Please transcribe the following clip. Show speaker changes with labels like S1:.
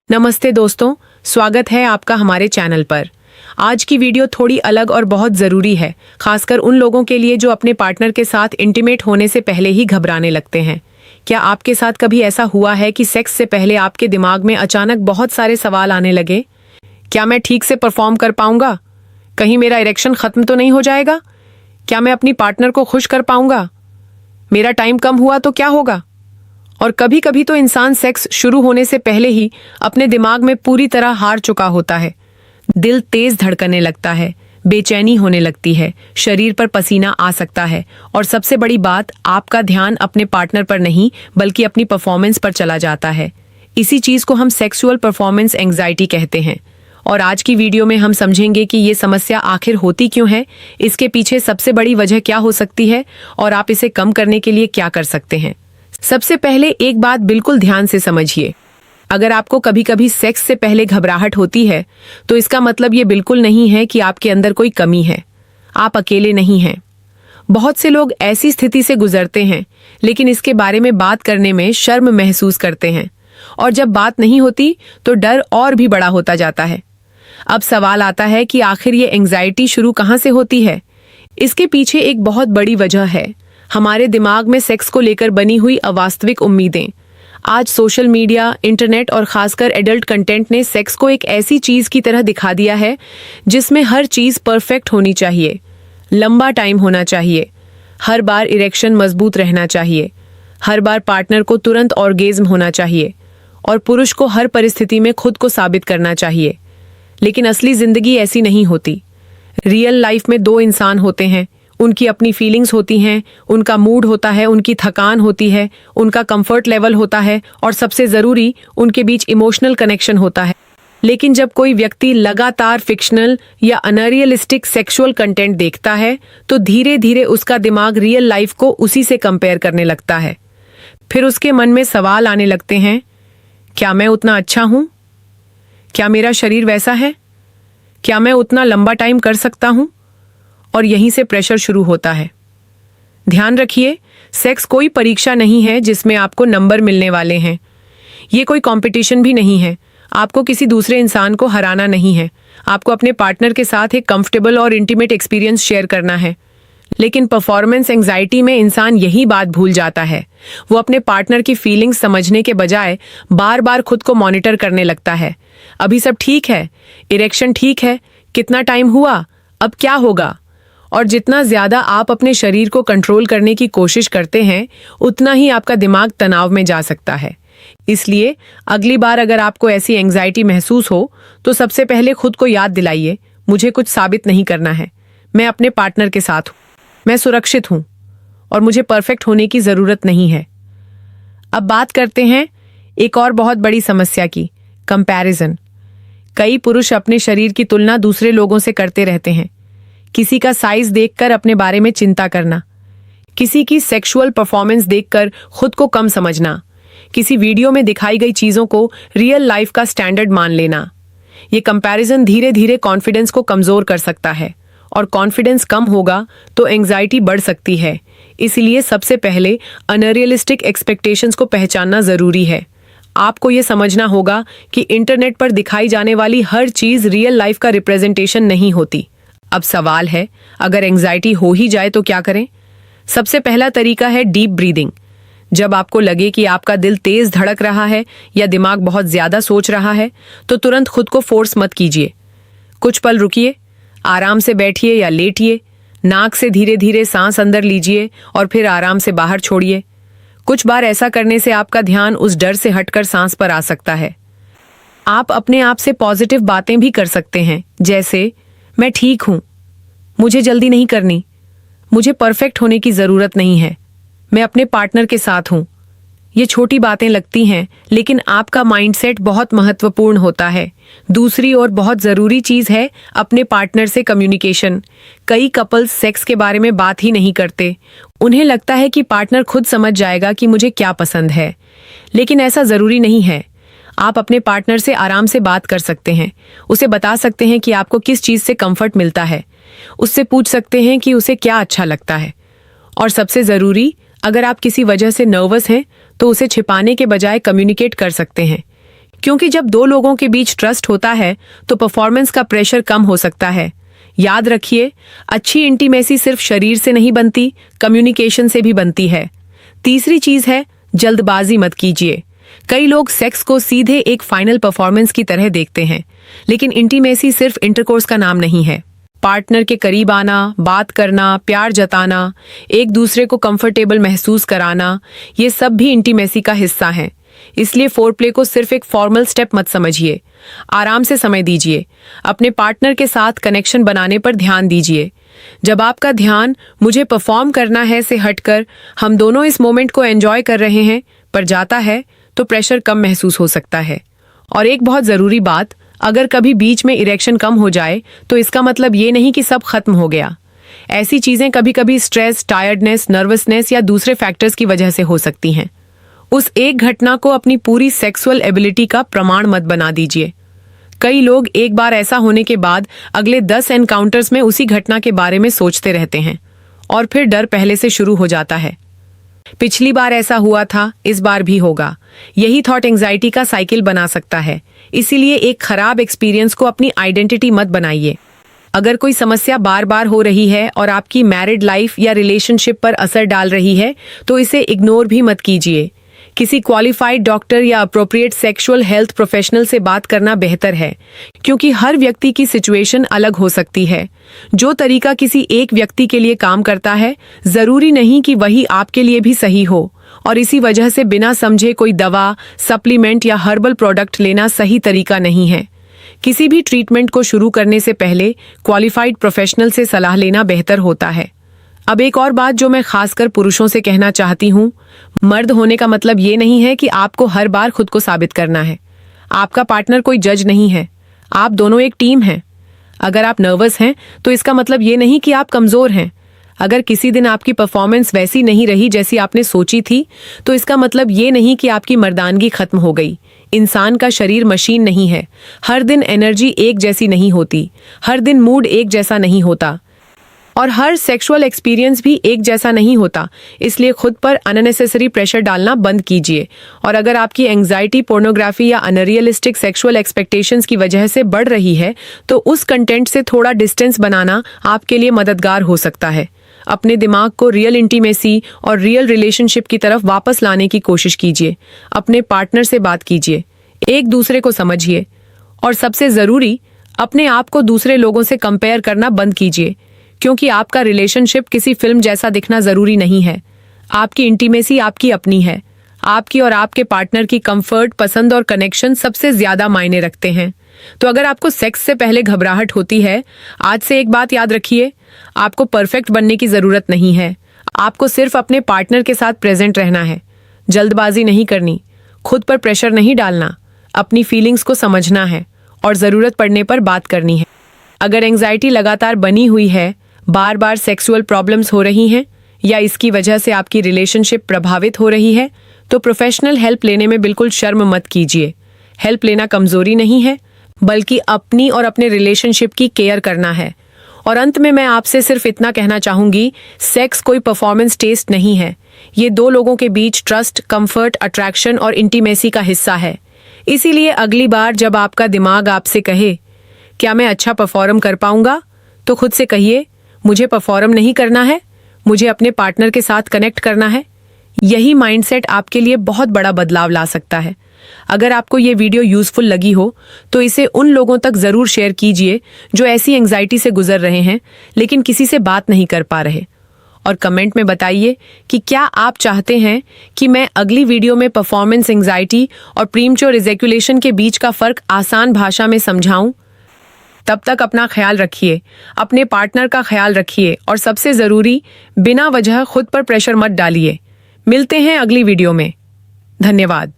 S1: नमस्ते दोस्तों, स्वागत है आपका हमारे चैनल पर। आज की वीडियो थोड़ी अलग और बहुत ज़रूरी है, खासकर उन लोगों के लिए जो अपने पार्टनर के साथ इंटीमेट होने से पहले ही घबराने लगते हैं। क्या आपके साथ कभी ऐसा हुआ है कि सेक्स से पहले आपके दिमाग में अचानक बहुत सारे सवाल आने लगे? क्या मैं ठीक से परफॉर्म कर पाऊंगा? कहीं मेरा इरेक्शन खत्म तो नहीं हो जाएगा? क्या मैं अपनी पार्टनर को खुश कर पाऊंगा? मेरा टाइम कम हुआ तो क्या होगा? और कभी कभी तो इंसान सेक्स शुरू होने से पहले ही अपने दिमाग में पूरी तरह हार चुका होता है। दिल तेज धड़कने लगता है, बेचैनी होने लगती है, शरीर पर पसीना आ सकता है और सबसे बड़ी बात, आपका ध्यान अपने पार्टनर पर नहीं बल्कि अपनी परफॉर्मेंस पर चला जाता है। इसी चीज को हम सेक्सुअल परफॉर्मेंस एंग्जाइटी कहते हैं। और आज की वीडियो में हम समझेंगे कि ये समस्या आखिर होती क्यों है, इसके पीछे सबसे बड़ी वजह क्या हो सकती है और आप इसे कम करने के लिए क्या कर सकते हैं। सबसे पहले एक बात बिल्कुल ध्यान से समझिए। अगर आपको कभी कभी सेक्स से पहले घबराहट होती है तो इसका मतलब ये बिल्कुल नहीं है कि आपके अंदर कोई कमी है। आप अकेले नहीं हैं। बहुत से लोग ऐसी स्थिति से गुजरते हैं लेकिन इसके बारे में बात करने में शर्म महसूस करते हैं, और जब बात नहीं होती तो डर और भी बड़ा होता जाता है। अब सवाल आता है कि आखिर ये एंग्जाइटी शुरू कहाँ से होती है। इसके पीछे एक बहुत बड़ी वजह है हमारे दिमाग में सेक्स को लेकर बनी हुई अवास्तविक उम्मीदें। आज सोशल मीडिया, इंटरनेट और खासकर एडल्ट कंटेंट ने सेक्स को एक ऐसी चीज की तरह दिखा दिया है जिसमें हर चीज परफेक्ट होनी चाहिए, लंबा टाइम होना चाहिए, हर बार इरेक्शन मजबूत रहना चाहिए, हर बार पार्टनर को तुरंत ऑर्गेज्म होना चाहिए और पुरुष को हर परिस्थिति में खुद को साबित करना चाहिए। लेकिन असली जिंदगी ऐसी नहीं होती। रियल लाइफ में दो इंसान होते हैं, उनकी अपनी फीलिंग्स होती हैं, उनका मूड होता है, उनकी थकान होती है, उनका कंफर्ट लेवल होता है और सबसे ज़रूरी उनके बीच इमोशनल कनेक्शन होता है। लेकिन जब कोई व्यक्ति लगातार फिक्शनल या अनरियलिस्टिक सेक्सुअल कंटेंट देखता है तो धीरे धीरे उसका दिमाग रियल लाइफ को उसी से कंपेयर करने लगता है। फिर उसके मन में सवाल आने लगते हैं, क्या मैं उतना अच्छा हूँ? क्या मेरा शरीर वैसा है? क्या मैं उतना लंबा टाइम कर सकता हूँ? और यहीं से प्रेशर शुरू होता है। ध्यान रखिए, सेक्स कोई परीक्षा नहीं है जिसमें आपको नंबर मिलने वाले हैं। ये कोई कंपटीशन भी नहीं है। आपको किसी दूसरे इंसान को हराना नहीं है। आपको अपने पार्टनर के साथ एक कंफर्टेबल और इंटीमेट एक्सपीरियंस शेयर करना है। लेकिन परफॉर्मेंस एंग्जाइटी में इंसान यही बात भूल जाता है। वो अपने पार्टनर की फीलिंग्स समझने के बजाय बार बार खुद को मॉनिटर करने लगता है। अभी सब ठीक है, इरेक्शन ठीक है, कितना टाइम हुआ, अब क्या होगा? और जितना ज्यादा आप अपने शरीर को कंट्रोल करने की कोशिश करते हैं उतना ही आपका दिमाग तनाव में जा सकता है। इसलिए अगली बार अगर आपको ऐसी एंग्जाइटी महसूस हो तो सबसे पहले खुद को याद दिलाइए, मुझे कुछ साबित नहीं करना है। मैं अपने पार्टनर के साथ हूँ, मैं सुरक्षित हूँ और मुझे परफेक्ट होने की जरूरत नहीं है। अब बात करते हैं एक और बहुत बड़ी समस्या की, कंपैरिजन। कई पुरुष अपने शरीर की तुलना दूसरे लोगों से करते रहते हैं। किसी का साइज देखकर अपने बारे में चिंता करना, किसी की सेक्सुअल परफॉर्मेंस देखकर खुद को कम समझना, किसी वीडियो में दिखाई गई चीजों को रियल लाइफ का स्टैंडर्ड मान लेना। ये कंपैरिजन धीरे धीरे कॉन्फिडेंस को कमजोर कर सकता है और कॉन्फिडेंस कम होगा तो एंग्जाइटी बढ़ सकती है। इसलिए सबसे पहले अनरियलिस्टिक एक्सपेक्टेशंस को पहचानना जरूरी है। आपको ये समझना होगा कि इंटरनेट पर दिखाई जाने वाली हर चीज रियल लाइफ का रिप्रेजेंटेशन नहीं होती। अब सवाल है, अगर एंग्जाइटी हो ही जाए तो क्या करें? सबसे पहला तरीका है डीप ब्रीदिंग। जब आपको लगे कि आपका दिल तेज धड़क रहा है या दिमाग बहुत ज्यादा सोच रहा है तो तुरंत खुद को फोर्स मत कीजिए। कुछ पल रुकिए, आराम से बैठिए या लेटिए, नाक से धीरे धीरे सांस अंदर लीजिए और फिर आराम से बाहर छोड़िए। कुछ बार ऐसा करने से आपका ध्यान उस डर से हटकर सांस पर आ सकता है। आप अपने आप से पॉजिटिव बातें भी कर सकते हैं, जैसे मैं ठीक हूं, मुझे जल्दी नहीं करनी, मुझे परफेक्ट होने की जरूरत नहीं है, मैं अपने पार्टनर के साथ हूं। ये छोटी बातें लगती हैं लेकिन आपका माइंडसेट बहुत महत्वपूर्ण होता है। दूसरी और बहुत जरूरी चीज है अपने पार्टनर से कम्युनिकेशन। कई कपल्स सेक्स के बारे में बात ही नहीं करते। उन्हें लगता है कि पार्टनर खुद समझ जाएगा कि मुझे क्या पसंद है, लेकिन ऐसा जरूरी नहीं है। आप अपने पार्टनर से आराम से बात कर सकते हैं। उसे बता सकते हैं कि आपको किस चीज से कंफर्ट मिलता है। उससे पूछ सकते हैं कि उसे क्या अच्छा लगता है। और सबसे जरूरी, अगर आप किसी वजह से नर्वस हैं तो उसे छिपाने के बजाय कम्युनिकेट कर सकते हैं। क्योंकि जब दो लोगों के बीच ट्रस्ट होता है तो परफॉर्मेंस का प्रेशर कम हो सकता है। याद रखिए, अच्छी इंटीमेसी सिर्फ शरीर से नहीं बनती, कम्युनिकेशन से भी बनती है। तीसरी चीज है, जल्दबाजी मत कीजिए। कई लोग सेक्स को सीधे एक फाइनल परफॉर्मेंस की तरह देखते हैं, लेकिन इंटीमेसी सिर्फ इंटरकोर्स का नाम नहीं है। पार्टनर के करीब आना, बात करना, प्यार जताना, एक दूसरे को कंफर्टेबल महसूस कराना, ये सब भी इंटीमेसी का हिस्सा है। इसलिए फोरप्ले को सिर्फ एक फॉर्मल स्टेप मत समझिए। आराम से समय दीजिए, अपने पार्टनर के साथ कनेक्शन बनाने पर ध्यान दीजिए। जब आपका ध्यान मुझे परफॉर्म करना है से हटकर हम दोनों इस मोमेंट को एंजॉय कर रहे हैं पर जाता है तो प्रेशर कम महसूस हो सकता है। और एक बहुत जरूरी बात, अगर कभी बीच में इरेक्शन कम हो जाए तो इसका मतलब ये नहीं कि सब खत्म हो गया। ऐसी चीजें कभी कभी स्ट्रेस, टायर्डनेस, नर्वसनेस या दूसरे फैक्टर्स की वजह से हो सकती हैं। उस एक घटना को अपनी पूरी सेक्सुअल एबिलिटी का प्रमाण मत बना दीजिए। कई लोग एक बार ऐसा होने के बाद अगले 10 एनकाउंटर्स में उसी घटना के बारे में सोचते रहते हैं और फिर डर पहले से शुरू हो जाता है। पिछली बार ऐसा हुआ था, इस बार भी होगा। यही थॉट एंजाइटी का साइकिल बना सकता है। इसीलिए एक खराब एक्सपीरियंस को अपनी आइडेंटिटी मत बनाइए। अगर कोई समस्या बार बार हो रही है और आपकी मैरिड लाइफ या रिलेशनशिप पर असर डाल रही है तो इसे इग्नोर भी मत कीजिए। किसी क्वालिफाइड डॉक्टर या अप्रोप्रिएट सेक्सुअल हेल्थ प्रोफेशनल से बात करना बेहतर है, क्योंकि हर व्यक्ति की सिचुएशन अलग हो सकती है। जो तरीका किसी एक व्यक्ति के लिए काम करता है जरूरी नहीं कि वही आपके लिए भी सही हो, और इसी वजह से बिना समझे कोई दवा, सप्लीमेंट या हर्बल प्रोडक्ट लेना सही तरीका नहीं है। किसी भी ट्रीटमेंट को शुरू करने से पहले क्वालिफाइड प्रोफेशनल से सलाह लेना बेहतर होता है। अब एक और बात जो मैं खासकर पुरुषों से कहना चाहती हूँ, मर्द होने का मतलब ये नहीं है कि आपको हर बार खुद को साबित करना है। आपका पार्टनर कोई जज नहीं है, आप दोनों एक टीम हैं। अगर आप नर्वस हैं तो इसका मतलब ये नहीं कि आप कमजोर हैं। अगर किसी दिन आपकी परफॉर्मेंस वैसी नहीं रही जैसी आपने सोची थी तो इसका मतलब ये नहीं कि आपकी मर्दानगी खत्म हो गई। इंसान का शरीर मशीन नहीं है। हर दिन एनर्जी एक जैसी नहीं होती, हर दिन मूड एक जैसा नहीं होता, और हर सेक्सुअल एक्सपीरियंस भी एक जैसा नहीं होता। इसलिए खुद पर अननेसेसरी प्रेशर डालना बंद कीजिए। और अगर आपकी एंजाइटी पोर्नोग्राफी या अनरियलिस्टिक सेक्सुअल एक्सपेक्टेशंस की वजह से बढ़ रही है तो उस कंटेंट से थोड़ा डिस्टेंस बनाना आपके लिए मददगार हो सकता है। अपने दिमाग को रियल इंटीमेसी और रियल रिलेशनशिप की तरफ वापस लाने की कोशिश कीजिए। अपने पार्टनर से बात कीजिए, एक दूसरे को समझिए, और सबसे जरूरी, अपने आप को दूसरे लोगों से कंपेयर करना बंद कीजिए, क्योंकि आपका रिलेशनशिप किसी फिल्म जैसा दिखना जरूरी नहीं है। आपकी इंटीमेसी आपकी अपनी है। आपकी और आपके पार्टनर की कंफर्ट, पसंद और कनेक्शन सबसे ज्यादा मायने रखते हैं। तो अगर आपको सेक्स से पहले घबराहट होती है, आज से एक बात याद रखिए, आपको परफेक्ट बनने की जरूरत नहीं है। आपको सिर्फ अपने पार्टनर के साथ प्रेजेंट रहना है। जल्दबाजी नहीं करनी, खुद पर प्रेशर नहीं डालना, अपनी फीलिंग्स को समझना है और जरूरत पड़ने पर बात करनी है। अगर एंजाइटी लगातार बनी हुई है, बार बार सेक्सुअल प्रॉब्लम्स हो रही हैं या इसकी वजह से आपकी रिलेशनशिप प्रभावित हो रही है तो प्रोफेशनल हेल्प लेने में बिल्कुल शर्म मत कीजिए। हेल्प लेना कमजोरी नहीं है, बल्कि अपनी और अपने रिलेशनशिप की केयर करना है। और अंत में मैं आपसे सिर्फ इतना कहना चाहूंगी, सेक्स कोई परफॉर्मेंस टेस्ट नहीं है। ये दो लोगों के बीच ट्रस्ट, कंफर्ट, अट्रैक्शन और इंटीमेसी का हिस्सा है। इसीलिए अगली बार जब आपका दिमाग आपसे कहे क्या मैं अच्छा परफॉर्म कर पाऊंगा, तो खुद से कहिए मुझे परफॉर्म नहीं करना है, मुझे अपने पार्टनर के साथ कनेक्ट करना है। यही माइंडसेट आपके लिए बहुत बड़ा बदलाव ला सकता है। अगर आपको ये वीडियो यूजफुल लगी हो तो इसे उन लोगों तक जरूर शेयर कीजिए जो ऐसी एंजाइटी से गुजर रहे हैं लेकिन किसी से बात नहीं कर पा रहे। और कमेंट में बताइए कि क्या आप चाहते हैं कि मैं अगली वीडियो में परफॉर्मेंस एंजाइटी और प्रीमच्योर इजैक्यूलेशन के बीच का फर्क आसान भाषा में समझाऊं। तब तक अपना ख्याल रखिए, अपने पार्टनर का ख्याल रखिए और सबसे जरूरी, बिना वजह खुद पर प्रेशर मत डालिए। मिलते हैं अगली वीडियो में। धन्यवाद।